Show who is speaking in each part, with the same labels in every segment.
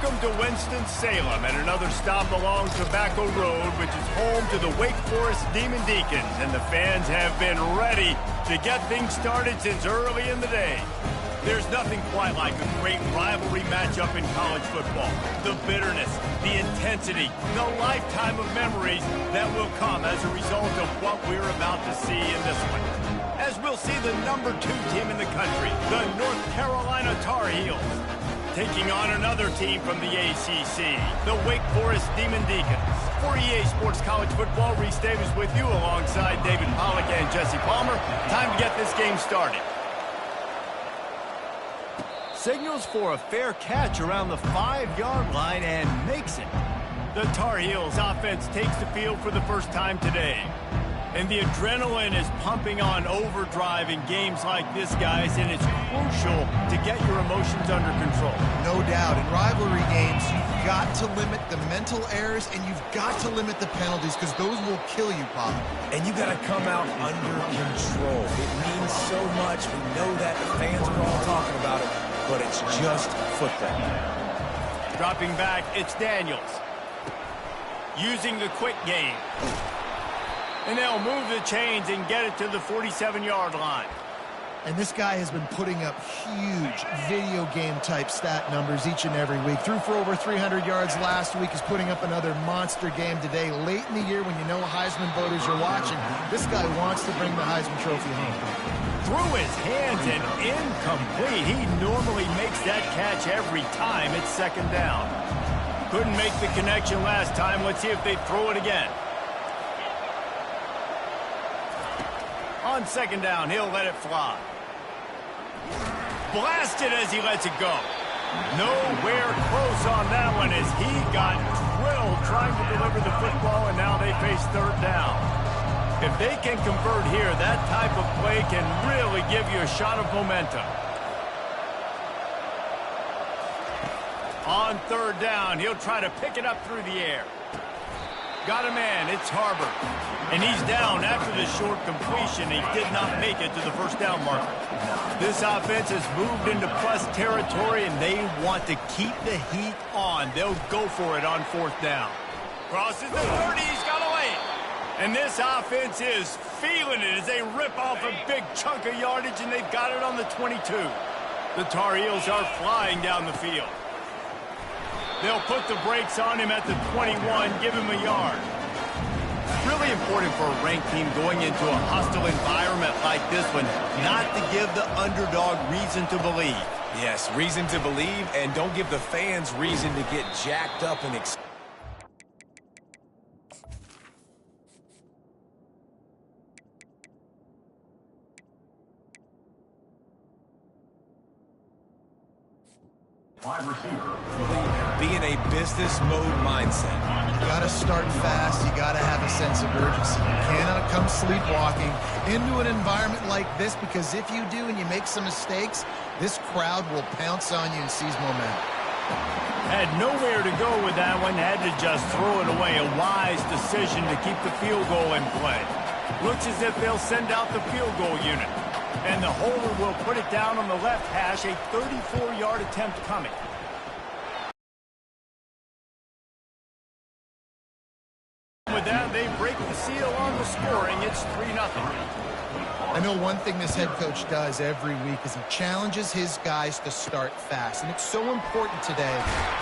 Speaker 1: Welcome to Winston-Salem and another stop along Tobacco Road, which is home to the Wake Forest Demon Deacons, and the fans have been ready to get things started since early in the day. There's nothing quite like a great rivalry matchup in college football. The bitterness, the intensity, the lifetime of memories that will come as a result of what we're about to see in this one. As we'll see the #2 team in the country, the North Carolina Tar Heels, taking on another team from the ACC, the Wake Forest Demon Deacons. For EA Sports College Football, Reese Davis with you alongside David Pollack and Jesse Palmer. Time to get this game started. Signals for a fair catch around the 5-yard line and makes it. The Tar Heels offense takes the field for the first time today. And the adrenaline is pumping on overdrive in games like this, guys, and it's crucial to get your emotions under control.
Speaker 2: No doubt. In rivalry games, you've got to limit the mental errors and you've got to limit the penalties because those will kill you, Pop.
Speaker 3: And you got to come out under control. It means so much. We know that. The fans are all talking about it, but it's just football.
Speaker 1: Dropping back, it's Daniels. Using the quick game. And they'll move the chains and get it to the 47-yard line.
Speaker 2: And this guy has been putting up huge video game-type stat numbers each and every week. Threw for over 300 yards last week. Is putting up another monster game today. Late in the year when you know Heisman voters are watching, this guy wants to bring the Heisman Trophy home.
Speaker 1: Through his hands and incomplete. He normally makes that catch every time. It's second down. Couldn't make the connection last time. Let's see if they throw it again. On second down, he'll let it fly. Blasted as he lets it go. Nowhere close on that one as he got drilled trying to deliver the football, and now they face third down. If they can convert here, that type of play can really give you a shot of momentum. On third down, he'll try to pick it up through the air. Got a man, it's Harbor. And he's down after the short completion. He did not make it to the first down marker. This offense has moved into plus territory, and they want to keep the heat on. They'll go for it on fourth down. Crosses the 30, he's got away. And this offense is feeling it as they rip off a big chunk of yardage, and they've got it on the 22. The Tar Heels are flying down the field. They'll put the brakes on him at the 21, give him a yard. Really important for a ranked team going into a hostile environment like this one, not to give the underdog reason to believe.
Speaker 3: Yes, reason to believe, and don't give the fans reason to get jacked up and excited.
Speaker 4: Wide receiver.
Speaker 3: Be in a business mode mindset.
Speaker 2: You got to start fast. You got to have a sense of urgency. You cannot come sleepwalking into an environment like this, because if you do and you make some mistakes, this crowd will pounce on you and seize momentum.
Speaker 1: Had nowhere to go with that one. Had to just throw it away. A wise decision to keep the field goal in play. Looks as if they'll send out the field goal unit. And the holder will put it down on the left hash, a 34-yard attempt coming. With that, they break the seal on the scoring. It's 3-0.
Speaker 2: I know one thing this head coach does every week is he challenges his guys to start fast. And it's so important today,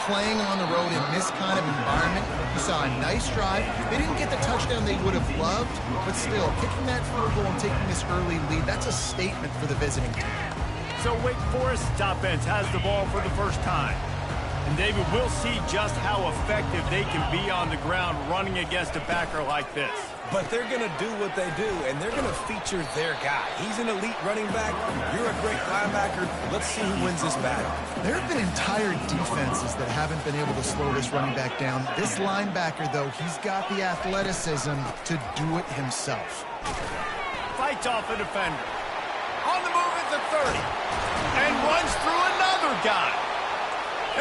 Speaker 2: playing on the road in this kind of environment. You saw a nice drive. They didn't get the touchdown they would have loved, but still, kicking that field goal and taking this early lead, that's a statement for the visiting team.
Speaker 1: So Wake Forest's offense has the ball for the first time. And David, we'll see just how effective they can be on the ground running against a backer like this.
Speaker 3: But they're going to do what they do, and they're going to feature their guy. He's an elite running back. You're a great linebacker. Let's see who wins this battle.
Speaker 2: There have been entire defenses that haven't been able to slow this running back down. This linebacker, though, he's got the athleticism to do it himself.
Speaker 1: Fights off a defender. On the move at the 30. And runs through another guy.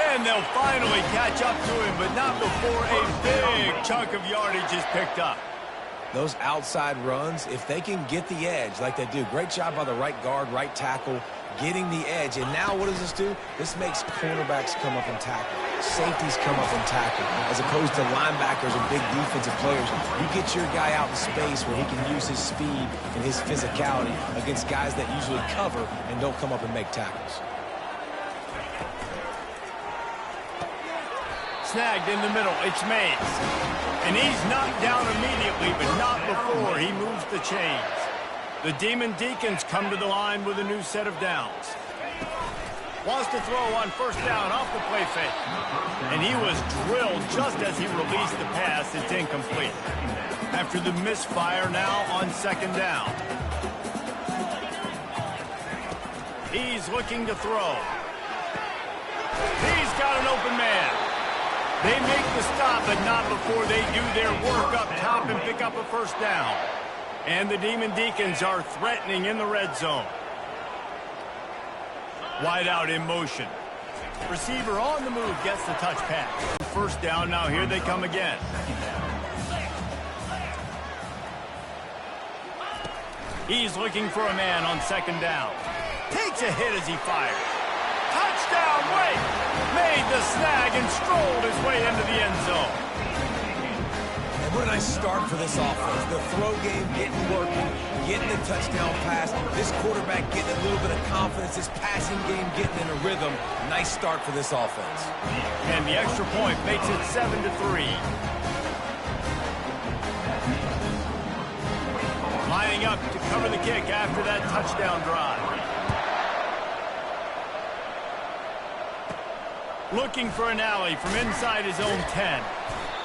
Speaker 1: And they'll finally catch up to him, but not before a big chunk of yardage is picked up.
Speaker 3: Those outside runs, if they can get the edge like they do, great job by the right guard, right tackle, getting the edge. And now what does this do? This makes cornerbacks come up and tackle. safeties come up and tackle, as opposed to linebackers or big defensive players. You get your guy out in space where he can use his speed and his physicality against guys that usually cover and don't come up and make tackles.
Speaker 1: Snagged in the middle. It's Mays. And he's knocked down immediately, but not before he moves the chains. The Demon Deacons come to the line with a new set of downs. Wants to throw on first down off the play fake. And he was drilled just as he released the pass. It's incomplete. After the misfire, now on second down. He's looking to throw. He's got an open man. They make the stop, but not before they do their work up top and pick up a first down. And the Demon Deacons are threatening in the red zone. Wide out in motion. Receiver on the move gets the touch pass. First down, now here they come again. He's looking for a man on second down. Takes a hit as he fires. Touchdown, Wake! Made the snag and strolled his way into the end zone.
Speaker 3: And what a nice start for this offense. The throw game getting working, getting the touchdown pass. This quarterback getting a little bit of confidence. This passing game getting in a rhythm. Nice start for this offense.
Speaker 1: And the extra point makes it 7-3. Lining up to cover the kick after that touchdown drive. Looking for an alley from inside his own 10.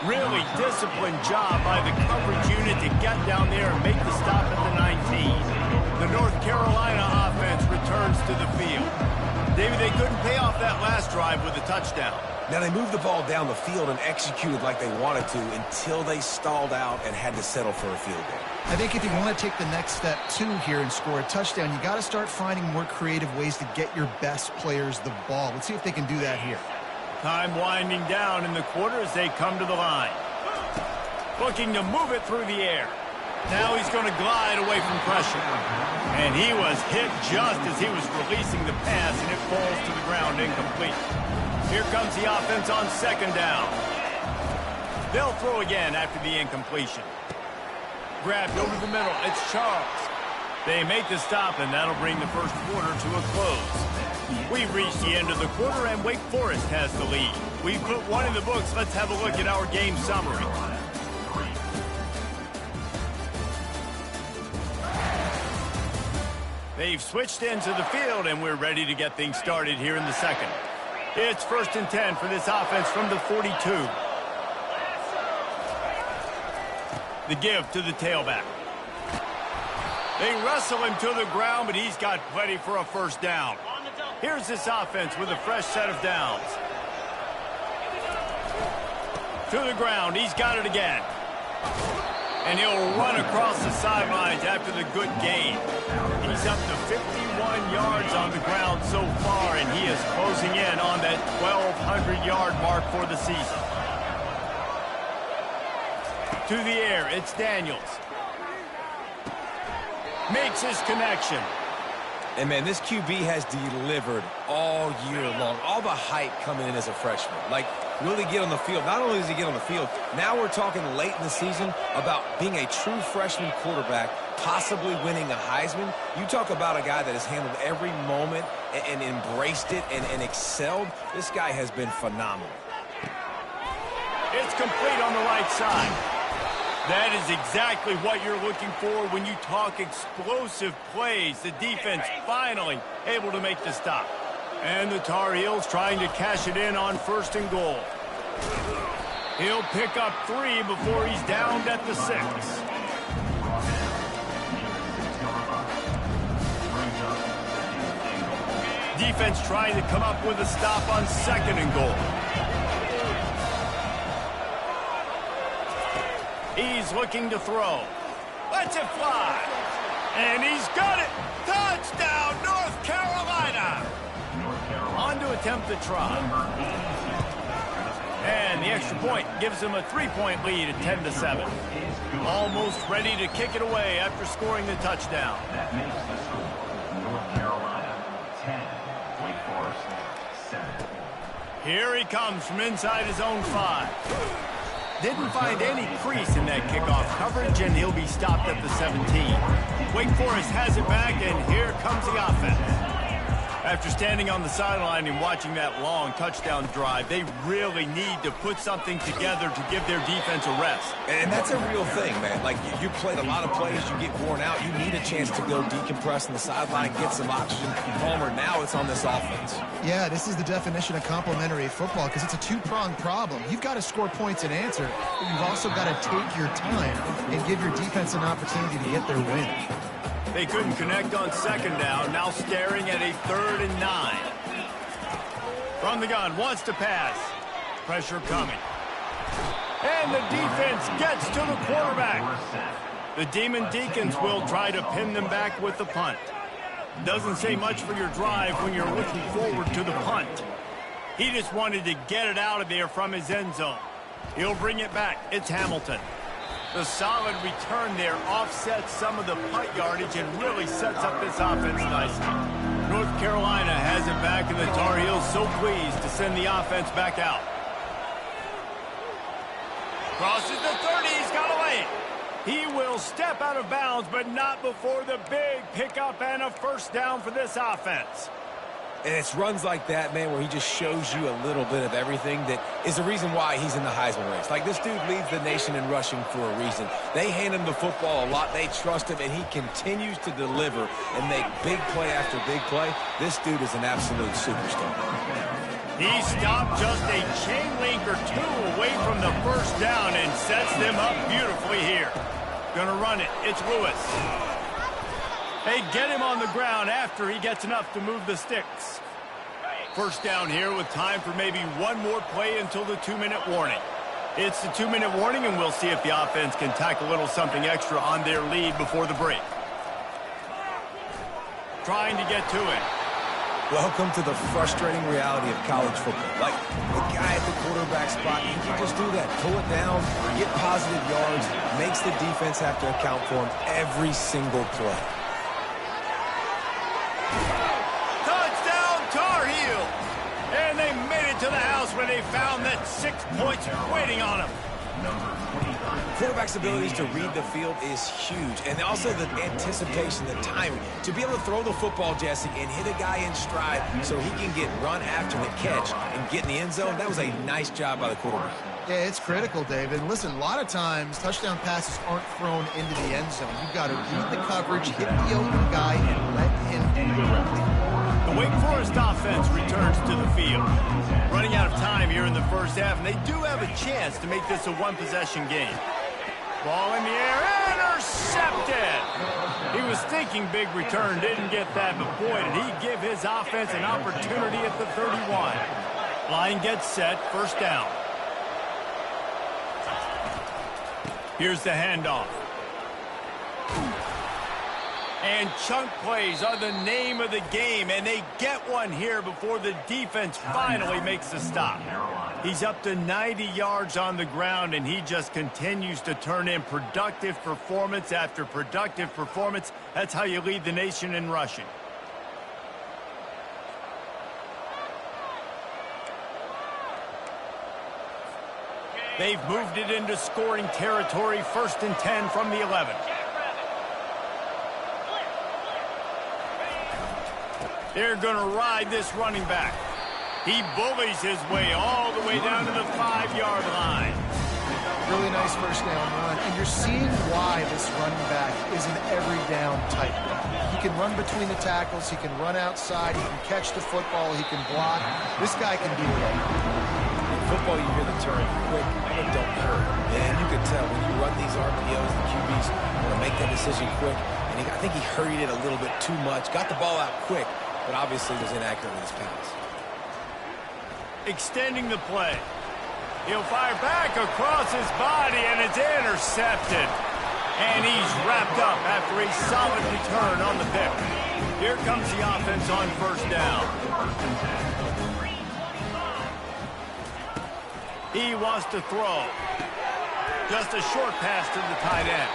Speaker 1: Really disciplined job by the coverage unit to get down there and make the stop at the 19. The North Carolina offense returns to the field. David, they couldn't pay off that last drive with a touchdown.
Speaker 3: Now, they moved the ball down the field and executed like they wanted to until they stalled out and had to settle for a field goal.
Speaker 2: I think if you want to take the next step, too, here and score a touchdown, you got to start finding more creative ways to get your best players the ball. Let's see if they can do that here.
Speaker 1: Time winding down in the quarter as they come to the line. Looking to move it through the air. Now he's going to glide away from pressure. And he was hit just as he was releasing the pass, and it falls to the ground incomplete. Here comes the offense on second down. They'll throw again after the incompletion. Grabbed over the middle. It's Charles. They make the stop, and that'll bring the first quarter to a close. We've reached the end of the quarter, and Wake Forest has the lead. We've put one in the books. Let's have a look at our game summary. They've switched into the field, and we're ready to get things started here in the second. It's 1st and 10 for this offense from the 42. The give to the tailback. They wrestle him to the ground, but he's got plenty for a first down. Here's this offense with a fresh set of downs. To the ground, he's got it again. And he'll run across the sidelines after the good gain. He's up to 51 yards on the ground so far, and he is closing in on that 1,200-yard mark for the season. To the air, it's Daniels. Makes his connection.
Speaker 3: And, man, this QB has delivered all year long. All the hype coming in as a freshman. Like, really get on the field. Not only does he get on the field, now we're talking late in the season about being a true freshman quarterback, possibly winning a Heisman. You talk about a guy that has handled every moment and embraced it and excelled. This guy has been phenomenal.
Speaker 1: It's complete on the right side. That is exactly what you're looking for when you talk explosive plays. The defense finally able to make the stop. And the Tar Heels trying to cash it in on 1st and goal. He'll pick up 3 before he's downed at the 6. Defense trying to come up with a stop on 2nd and goal. He's looking to throw. Lets it fly. And he's got it. Touchdown, North Carolina. On to attempt the try. And the extra point gives them a 3-point lead at 10-7. Almost ready to kick it away after scoring the touchdown.
Speaker 4: That makes the score North Carolina 10, Wake Forest 7.
Speaker 1: Here he comes from inside his own 5. Didn't find any crease in that kickoff coverage, and he'll be stopped at the 17. Wake Forest has it back, and here comes the offense. After standing on the sideline and watching that long touchdown drive, they really need to put something together to give their defense a rest.
Speaker 3: And that's a real thing, man. Like, you played a lot of plays, you get worn out, you need a chance to go decompress on the sideline, get some oxygen. Palmer, now it's on this offense.
Speaker 2: Yeah, this is the definition of complementary football because it's a two-pronged problem. You've got to score points and answer, but you've also got to take your time and give your defense an opportunity to get their win.
Speaker 1: They couldn't connect on second down, now staring at a 3rd and 9. From the gun, wants to pass. Pressure coming. And the defense gets to the quarterback. The Demon Deacons will try to pin them back with the punt. Doesn't say much for your drive when you're looking forward to the punt. He just wanted to get it out of there from his end zone. He'll bring it back. It's Hamilton. The solid return there offsets some of the punt yardage and really sets up this offense nicely. North Carolina has it back, and the Tar Heels so pleased to send the offense back out. Crosses the 30, he's got away. He will step out of bounds, but not before the big pickup and a first down for this offense.
Speaker 3: And it's runs like that, man, where he just shows you a little bit of everything that is the reason why he's in the Heisman race. Like, this dude leads the nation in rushing for a reason. They hand him the football a lot. They trust him, and he continues to deliver and make big play after big play. This dude is an absolute superstar.
Speaker 1: He stopped just a chain link or two away from the first down and sets them up beautifully here. Gonna run it. It's Lewis. They get him on the ground after he gets enough to move the sticks. First down here with time for maybe one more play until the 2-minute warning. It's the 2-minute warning, and we'll see if the offense can tack a little something extra on their lead before the break. Trying to get to it.
Speaker 3: Welcome to the frustrating reality of college football. Like, the guy at the quarterback spot, he can just do that. Pull it down, get positive yards, makes the defense have to account for him every single play.
Speaker 1: Touchdown, Tar Heel! And they made it to the house where they found that 6 points waiting on them.
Speaker 3: Quarterback's abilities to read the field is huge. And also the anticipation, the timing. To be able to throw the football, Jesse, and hit a guy in stride so he can get run after the catch and get in the end zone, that was a nice job by the quarterback.
Speaker 2: Yeah, it's critical, David. And listen, a lot of times touchdown passes aren't thrown into the end zone. You've got to read the coverage, hit the open guy, and let him do the rest.
Speaker 1: The Wake Forest offense returns to the field. Running out of time here in the first half, and they do have a chance to make this a one-possession game. Ball in the air, intercepted! He was thinking big return, didn't get that, but boy, did he give his offense an opportunity at the 31. Line gets set, first down. Here's the handoff. And chunk plays are the name of the game, and they get one here before the defense finally makes the stop. He's up to 90 yards on the ground, and he just continues to turn in productive performance after productive performance. That's how you lead the nation in rushing. They've moved it into scoring territory, 1st and 10 from the 11. They're going to ride this running back. He bullies his way all the way down to the 5-yard line.
Speaker 2: Really nice first down run. And you're seeing why this running back is an every down type. He can run between the tackles. He can run outside. He can catch the football. He can block. This guy can do it all.
Speaker 3: In football, you hear the term quick but don't hurt. And you can tell when you run these RPOs, the QBs want to make that decision quick. And I think he hurried it a little bit too much. Got the ball out quick, but obviously was inaccurate with his pass.
Speaker 1: Extending the play. He'll fire back across his body, and it's intercepted. And he's wrapped up after a solid return on the pick. Here comes the offense on first down. He wants to throw. Just a short pass to the tight end.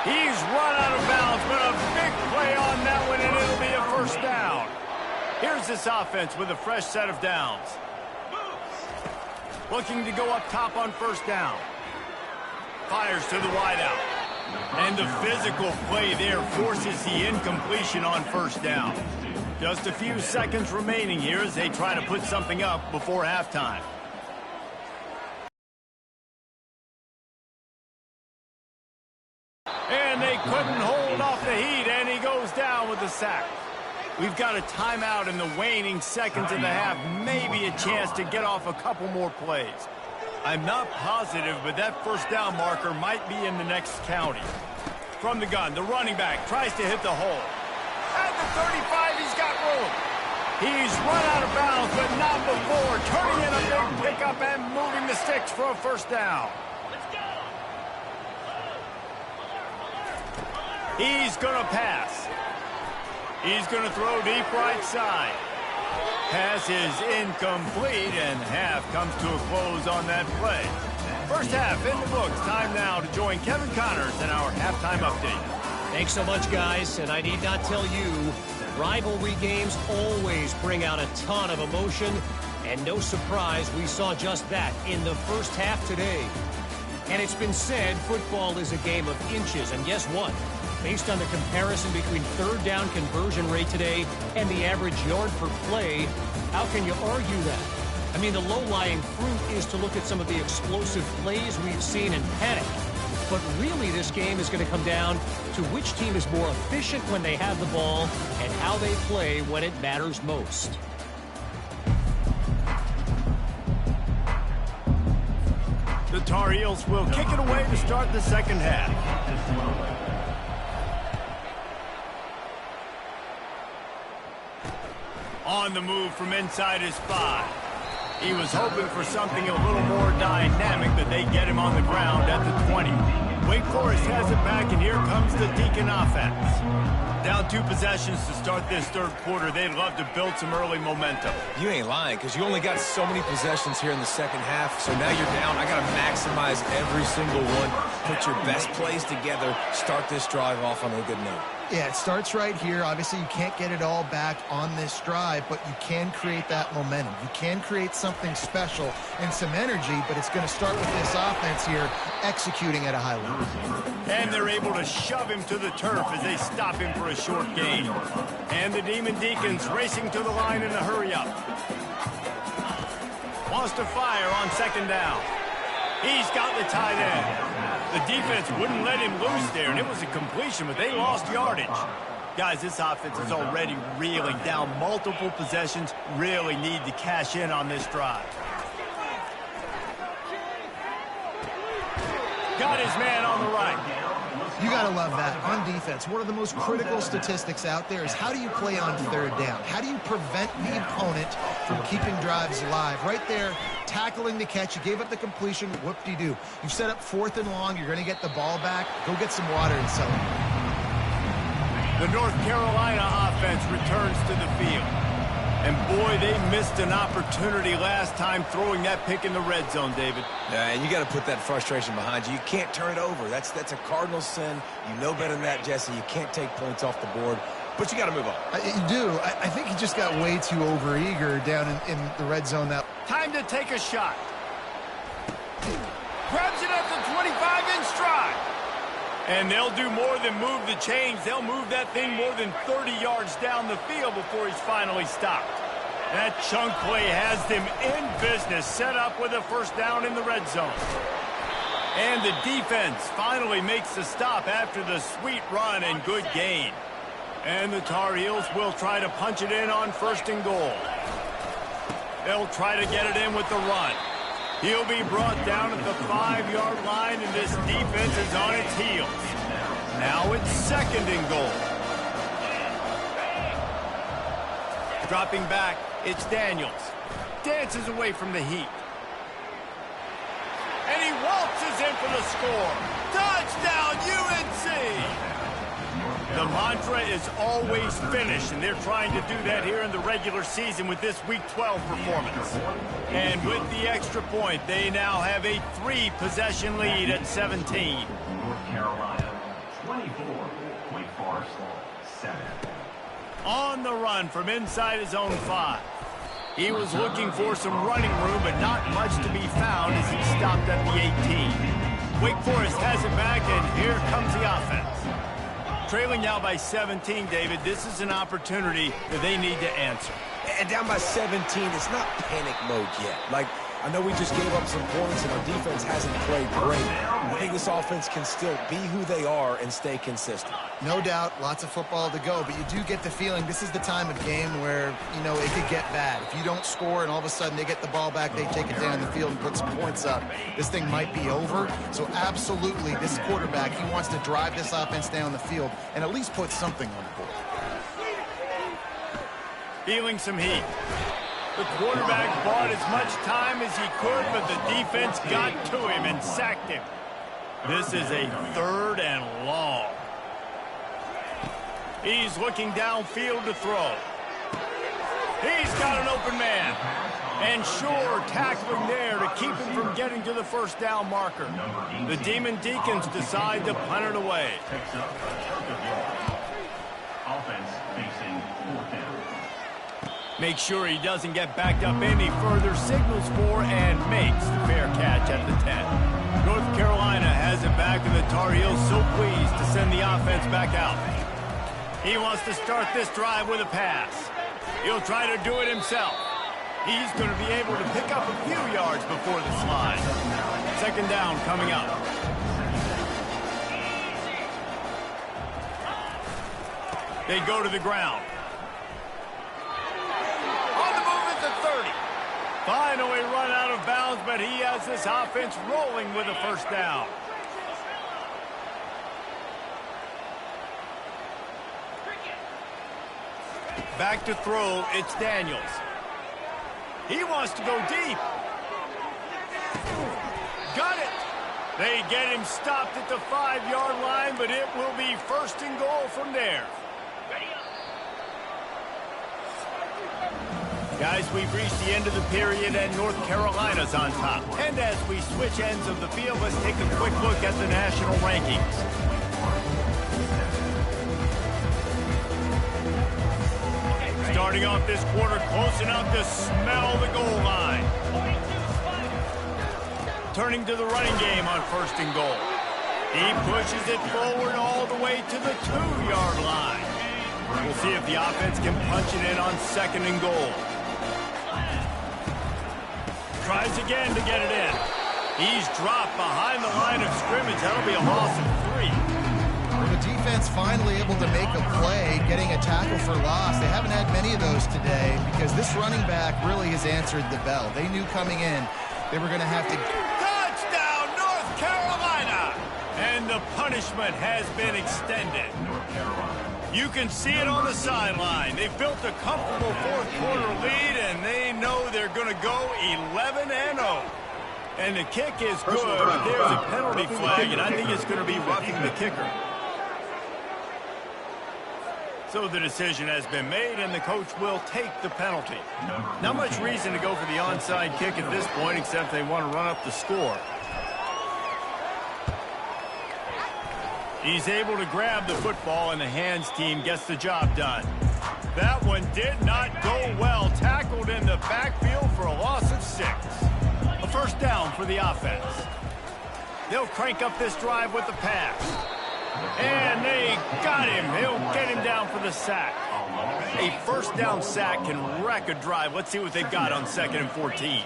Speaker 1: He's run out of bounds, but a big play on that one, and it'll be a first down. Here's this offense with a fresh set of downs. looking to go up top on first down. Fires to the wideout. And the physical play there forces the incompletion on first down. Just a few seconds remaining here as they try to put something up before halftime. And they couldn't hold off the heat, and he goes down with the sack. We've got a timeout in the waning seconds of the half, maybe a chance to get off a couple more plays. I'm not positive, but that first down marker might be in the next county. From the gun, the running back tries to hit the hole. At the 35, he's got room. He's run out of bounds, but not before turning in a big pickup and moving the sticks for a first down. He's going to pass. He's going to throw deep right side. Pass is incomplete, and half comes to a close on that play. First half in the books. Time now to join Kevin Connors in our halftime update.
Speaker 4: Thanks so much, guys, and I need not tell you, rivalry games always bring out a ton of emotion, and no surprise we saw just that in the first half today. And it's been said football is a game of inches, and guess what? Based on the comparison between third down conversion rate today and the average yard per play, how can you argue that? I mean, the low-lying fruit is to look at some of the explosive plays we've seen and panic. But really, this game is going to come down to which team is more efficient when they have the ball and how they play when it matters most.
Speaker 1: The Tar Heels will kick it away to start the second half. On the move from inside his 5. He was hoping for something a little more dynamic, but they get him on the ground at the 20. Wake Forest has it back, and here comes the Deacon offense. Down 2 possessions to start this third quarter. They'd love to build some early momentum.
Speaker 3: You ain't lying, because you only got so many possessions here in the second half, so now you're down. I got to maximize every single one, put your best plays together, start this drive off on a good note.
Speaker 2: Yeah, it starts right here. Obviously, you can't get it all back on this drive, but you can create that momentum. You can create something special and some energy, but it's going to start with this offense here executing at a high level.
Speaker 1: And they're able to shove him to the turf as they stop him for a short gain. And the Demon Deacons racing to the line in a hurry-up. Wants to fire on second down. He's got the tight end. The defense wouldn't let him loose there, and it was a completion, but they lost yardage. Guys, this offense is already reeling down multiple possessions. Really need to cash in on this drive. Got his man on the right.
Speaker 2: You got to love that. On defense, one of the most critical statistics out there is how do you play on third down? How do you prevent the opponent from keeping drives alive? Right there, tackling the catch. You gave up the completion. Whoop-de-doo. You've set up 4th and long. You're going to get the ball back. Go get some water and celebrate.
Speaker 1: The North Carolina offense returns to the field. And, boy, they missed an opportunity last time throwing that pick in the red zone, David.
Speaker 3: Yeah, and you got to put that frustration behind you. You can't turn it over. That's a cardinal sin. You know better than that, Jesse. You can't take points off the board. But you got to move on.
Speaker 2: You do. I think he just got way too overeager down in the red zone.
Speaker 1: Time to take a shot. Grabs it at the 25 in stride. And they'll do more than move the chains. They'll move that thing more than 30 yards down the field before he's finally stopped. That chunk play has them in business, set up with a first down in the red zone. And the defense finally makes the stop after the sweet run and good gain. And the Tar Heels will try to punch it in on 1st and goal. They'll try to get it in with the run. He'll be brought down at the 5-yard line, and this defense is on its heels. Now it's 2nd and goal. Dropping back, it's Daniels. Dances away from the heat. And he waltzes in for the score. Touchdown, UNC! The mantra is always finish, and they're trying to do that here in the regular season with this Week 12 performance. And with the extra point, they now have a 3-possession lead at 17.
Speaker 5: North Carolina, 24. Wake Forest, 7.
Speaker 1: On the run from inside his own 5. He was looking for some running room, but not much to be found as he stopped at the 18. Wake Forest has it back, and here comes the offense. Trailing now by 17, David. This is an opportunity that they need to answer.
Speaker 3: And down by 17, it's not panic mode yet. Like, I know we just gave up some points and our defense hasn't played great. I think this offense can still be who they are and stay consistent.
Speaker 2: No doubt, lots of football to go, but you do get the feeling this is the time of game where, you know, it could get bad. If you don't score and all of a sudden they get the ball back, they take it down the field and put some points up, this thing might be over. So absolutely, this quarterback, he wants to drive this offense down the field and at least put something on the board.
Speaker 1: Feeling some heat. The quarterback bought as much time as he could, but the defense got to him and sacked him. This is a 3rd and long. He's looking downfield to throw. He's got an open man. And sure, tackling there to keep him from getting to the first down marker. The Demon Deacons decide to punt it away.
Speaker 5: Offense facing 4th down.
Speaker 1: Make sure he doesn't get backed up any further, signals for and makes the fair catch at the 10. North Carolina has it back, and the Tar Heels so pleased to send the offense back out. He wants to start this drive with a pass. He'll try to do it himself. He's going to be able to pick up a few yards before the slide. 2nd down coming up. They go to the ground. Finally run out of bounds, but he has this offense rolling with a 1st down. Back to throw, it's Daniels. He wants to go deep. Got it. They get him stopped at the 5-yard line, but it will be 1st and goal from there. Guys, we've reached the end of the period, and North Carolina's on top. And as we switch ends of the field, let's take a quick look at the national rankings. Starting off this quarter, close enough to smell the goal line. Turning to the running game on 1st and goal. He pushes it forward all the way to the 2-yard line. We'll see if the offense can punch it in on 2nd and goal. Tries again to get it in. He's dropped behind the line of scrimmage. That'll be a loss of 3.
Speaker 2: Well, the defense finally able to make a play, getting a tackle for loss. They haven't had many of those today because this running back really has answered the bell. They knew coming in they were going to have to...
Speaker 1: Touchdown, North Carolina! And the punishment has been extended.
Speaker 5: North Carolina.
Speaker 1: You can see it on the sideline. They've built a comfortable 4th quarter lead, and they know they're going to go 11-0. And the kick is good, but there's a penalty flag, and I think it's going to be roughing the kicker. So the decision has been made, and the coach will take the penalty. Not much reason to go for the onside kick at this point, except they want to run up the score. He's able to grab the football, and the hands team gets the job done. That one did not go well. Tackled in the backfield for a loss of 6. A 1st down for the offense. They'll crank up this drive with the pass. And they got him. He'll get him down for the sack. A 1st down sack can wreck a drive. Let's see what they've got on 2nd and 14.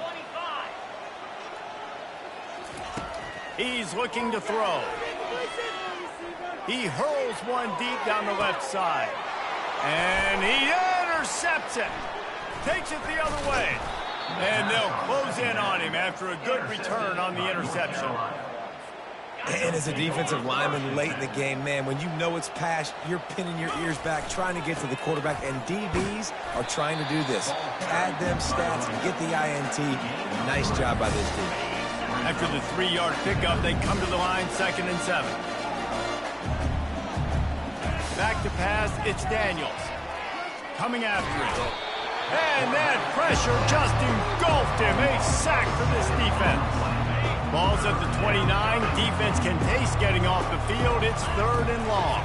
Speaker 1: He's looking to throw. He hurls one deep down the left side. And he intercepts it. Takes it the other way. And they'll close in on him after a good return on the interception.
Speaker 3: And as a defensive lineman late in the game, man, when you know it's pass, you're pinning your ears back, trying to get to the quarterback, and DBs are trying to do this. Add them stats and get the INT. Nice job by this team.
Speaker 1: After the 3-yard pickup, they come to the line, 2nd and 7. Back to pass, it's Daniels. Coming after it. And that pressure just engulfed him. A sack for this defense. Ball's at the 29. Defense can taste getting off the field. It's 3rd and long.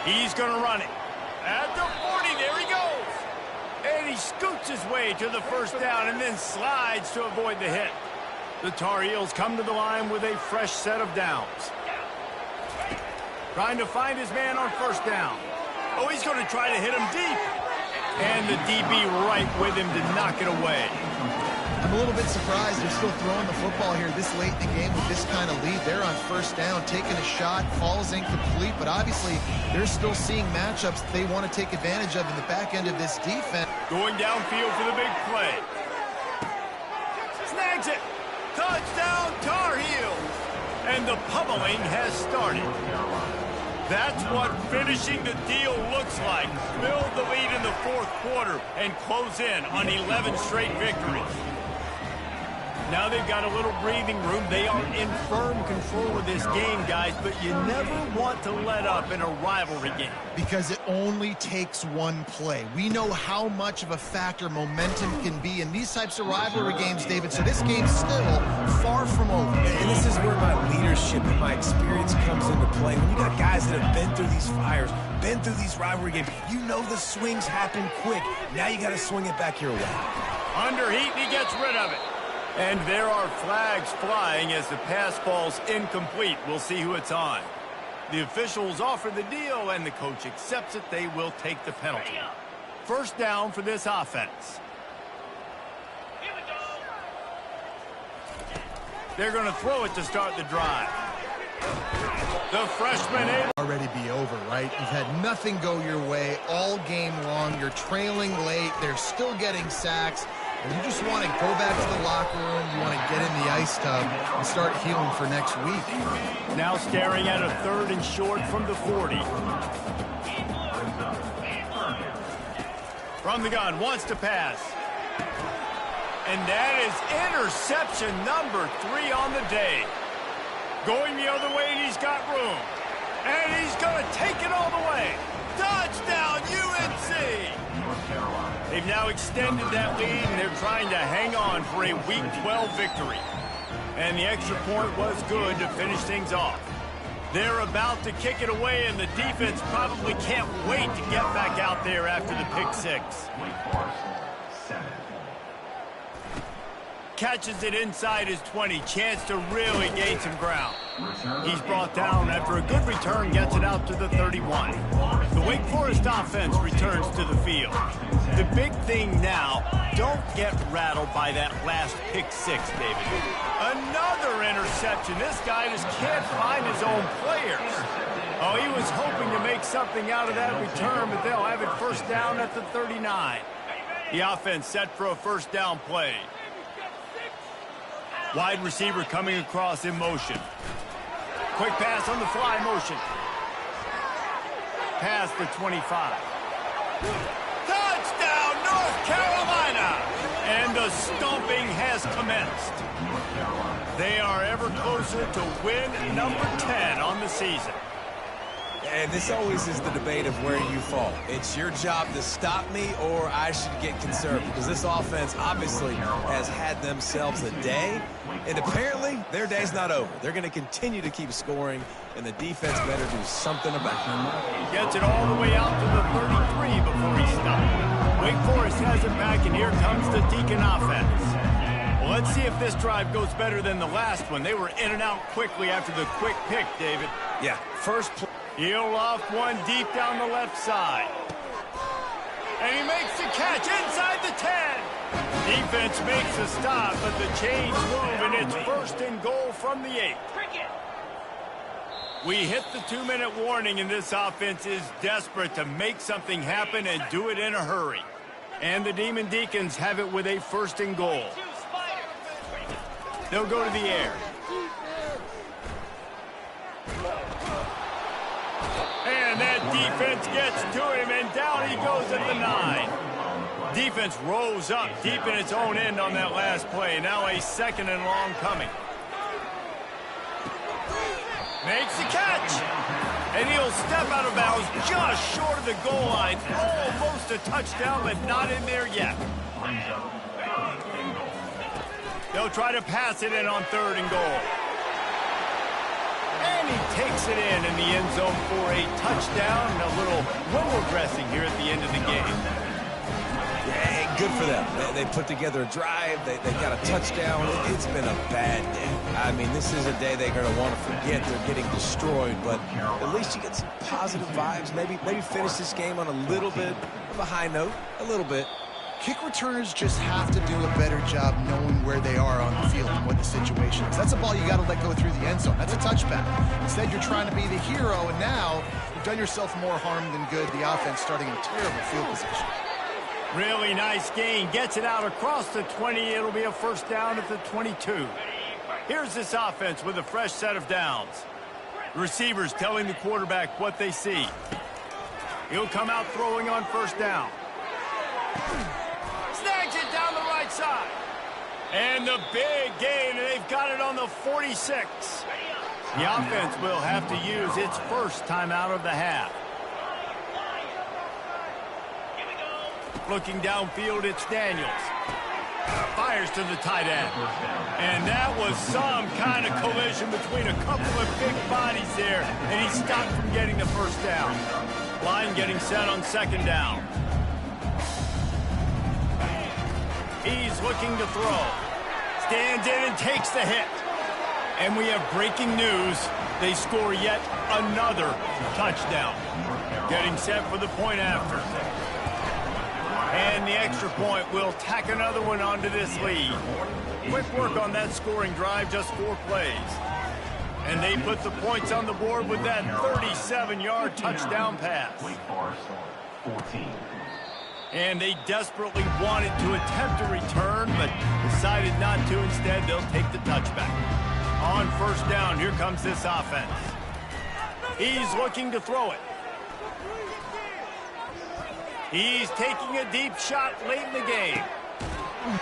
Speaker 1: He's going to run it. At the 40, there he goes. And he scoots his way to the first down and then slides to avoid the hit. The Tar Heels come to the line with a fresh set of downs. Trying to find his man on first down. Oh, he's going to try to hit him deep. And the DB right with him to knock it away.
Speaker 2: I'm a little bit surprised they're still throwing the football here this late in the game with this kind of lead. They're on first down, taking a shot, falls incomplete, but obviously they're still seeing matchups that they want to take advantage of in the back end of this defense.
Speaker 1: Going downfield for the big play. Snags it. Touchdown, Tar Heels. And the pummeling has started. That's what finishing the deal looks like. Build the lead in the fourth quarter and close in on 11 straight victories. Now they've got a little breathing room. They are in firm control of this game, guys, but you never want to let up in a rivalry game.
Speaker 2: Because it only takes one play. We know how much of a factor momentum can be in these types of rivalry games, David, so this game's still far from over.
Speaker 3: And this is where my leadership and my experience comes into play. When you got guys that have been through these fires, been through these rivalry games, you know the swings happen quick. Now you got to swing it back your way.
Speaker 1: Under heat, and he gets rid of it. And there are flags flying as the pass falls incomplete. We'll see who it's on. The officials offer the deal, and the coach accepts it. They will take the penalty. First down for this offense. They're going to throw it to start the drive. The freshman able.
Speaker 2: Already be over, right? You've had nothing go your way all game long. You're trailing late. They're still getting sacks. And you just want to go back to the locker room. You want to get in the ice tub and start healing for next week.
Speaker 1: Now staring at a 3rd and short from the 40. From the gun, wants to pass. And that is interception number 3 on the day. Going the other way, and he's got room. And he's going to take it all the way. Touchdown, UNC! They've now extended that lead, and they're trying to hang on for a Week 12 victory. And the extra point was good to finish things off. They're about to kick it away, and the defense probably can't wait to get back out there after the pick 6.
Speaker 5: Wake Forest, 7.
Speaker 1: Catches it inside his 20. Chance to really gain some ground. He's brought down after a good return, gets it out to the 31. The Wake Forest offense returns to the field. The big thing now, don't get rattled by that last pick 6, David. Another interception. This guy just can't find his own players. Oh, he was hoping to make something out of that return, but they'll have it first down at the 39. The offense set for a first down play. Wide receiver coming across in motion. Quick pass on the fly motion. Past the 25. Touchdown, North Carolina! And the stomping has commenced. They are ever closer to win number 10 on the season.
Speaker 3: And this always is the debate of where you fall. It's your job to stop me, or I should get conservative, because this offense obviously has had themselves a day, and apparently their day's not over. They're going to continue to keep scoring, and the defense better do something about it.
Speaker 1: Gets it all the way out to the 33 before he stopped. Wake Forest has it back, and here comes the Deacon offense. Well, let's see if this drive goes better than the last one. They were in and out quickly after the quick pick, David.
Speaker 3: Yeah, first play.
Speaker 1: He'll off one deep down the left side. And he makes the catch inside the 10. Defense makes a stop, but the chains move, and it's first and goal from the 8. We hit the 2-minute warning, and this offense is desperate to make something happen and do it in a hurry. And the Demon Deacons have it with a first and goal. They'll go to the air. And that defense gets to him, and down he goes at the 9. Defense rolls up deep in its own end on that last play. Now a 2nd and long coming. Makes the catch. And he'll step out of bounds just short of the goal line. Almost a touchdown, but not in there yet. They'll try to pass it in on 3rd and goal. And he takes it in the end zone for a touchdown and a little window dressing here at the end of the game.
Speaker 3: Yeah, good for them. They put together a drive. They got a touchdown. It's been a bad day. I mean, this is a day they're going to want to forget. They're getting destroyed, but at least you get some positive vibes. Maybe finish this game on a little bit of a high note, a little bit.
Speaker 2: Kick returners just have to do a better job knowing where they are on the field and what the situation is. That's a ball you got to let go through the end zone. That's a touchback. Instead, you're trying to be the hero, and now you've done yourself more harm than good. The offense starting in terrible field position.
Speaker 1: Really nice gain. Gets it out across the 20. It'll be a first down at the 22. Here's this offense with a fresh set of downs. The receivers telling the quarterback what they see. He'll come out throwing on first down. Snags it down the right side. And the big gain, and they've got it on the 46. The offense will have to use its first timeout of the half. Looking downfield, it's Daniels. Fires to the tight end. And that was some kind of collision between a couple of big bodies there, and he stopped from getting the first down. Line getting set on second down. He's looking to throw. Stands in and takes the hit. And we have breaking news. They score yet another touchdown. Getting set for the point after. And the extra point will tack another one onto this lead. Quick work on that scoring drive, just 4 plays. And they put the points on the board with that 37-yard touchdown pass.
Speaker 5: Wake Forest, 14.
Speaker 1: And they desperately wanted to attempt a return, but decided not to. Instead, they'll take the touchback. On first down, here comes this offense. He's looking to throw it. He's taking a deep shot late in the game.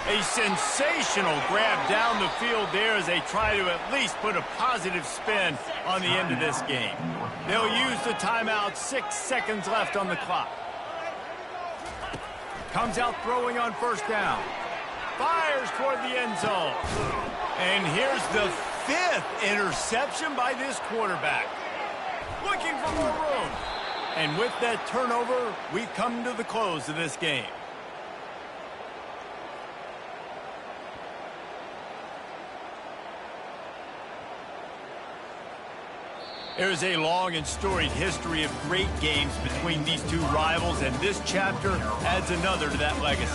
Speaker 1: A sensational grab down the field there as they try to at least put a positive spin on the end of this game. They'll use the timeout, 6 seconds left on the clock. Comes out throwing on first down. Fires toward the end zone. And here's the 5th interception by this quarterback. Looking for more room. And with that turnover, we come to the close of this game. There's a long and storied history of great games between these two rivals, and this chapter adds another to that legacy.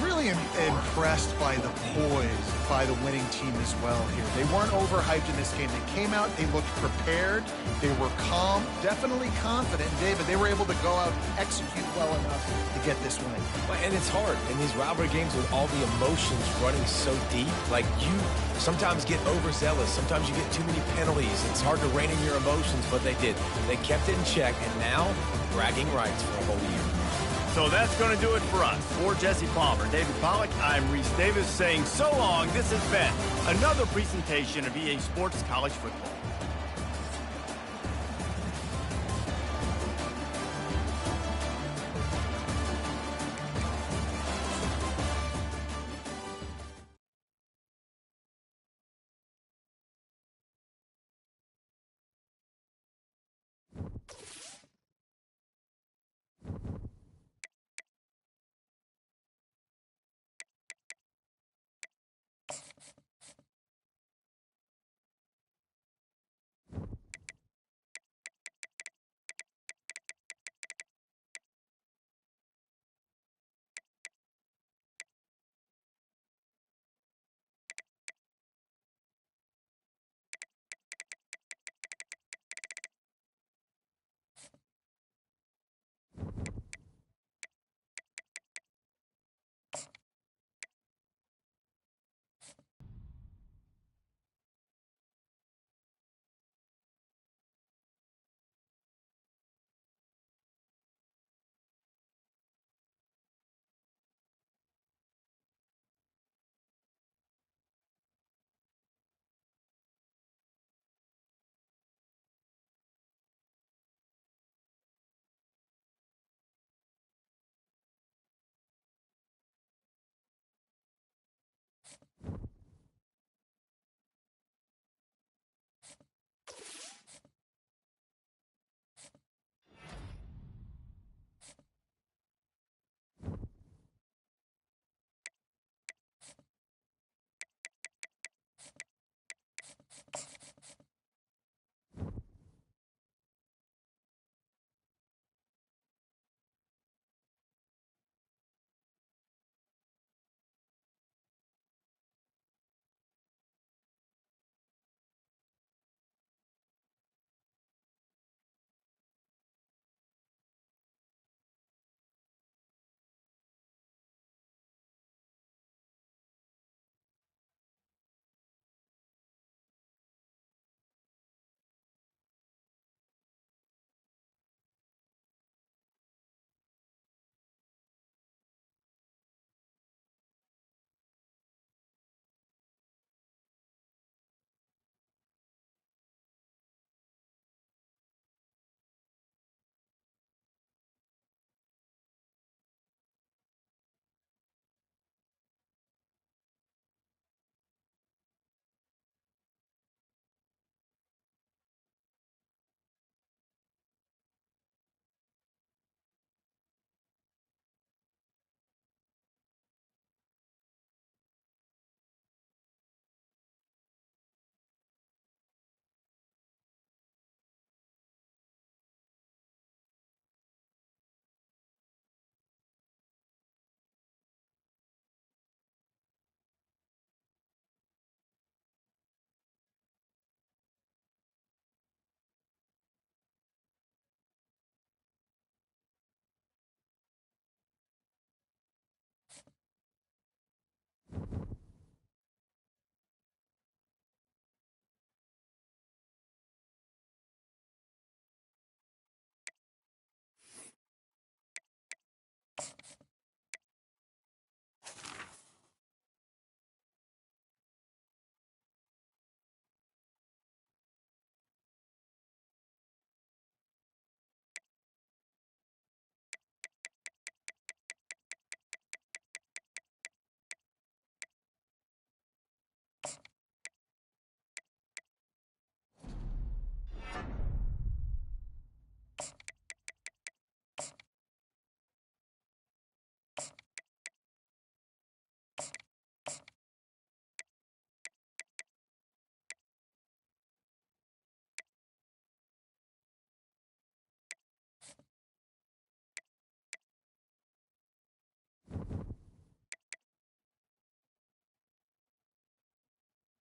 Speaker 2: Really impressed by the poise by the winning team as well here. They weren't overhyped in this game. They came out, they looked prepared, they were calm, definitely confident. David, they were able to go out and execute well enough to get this win.
Speaker 3: Well, and it's hard in these rivalry games with all the emotions running so deep. Like, you sometimes get overzealous. Sometimes you get too many penalties. It's hard to rein in your emotions, but they did. They kept it in check, and now bragging rights for a whole year.
Speaker 1: So that's going to do it for us. For Jesse Palmer, David Pollack, I'm Reese Davis saying so long. This has been another presentation of EA Sports College Football.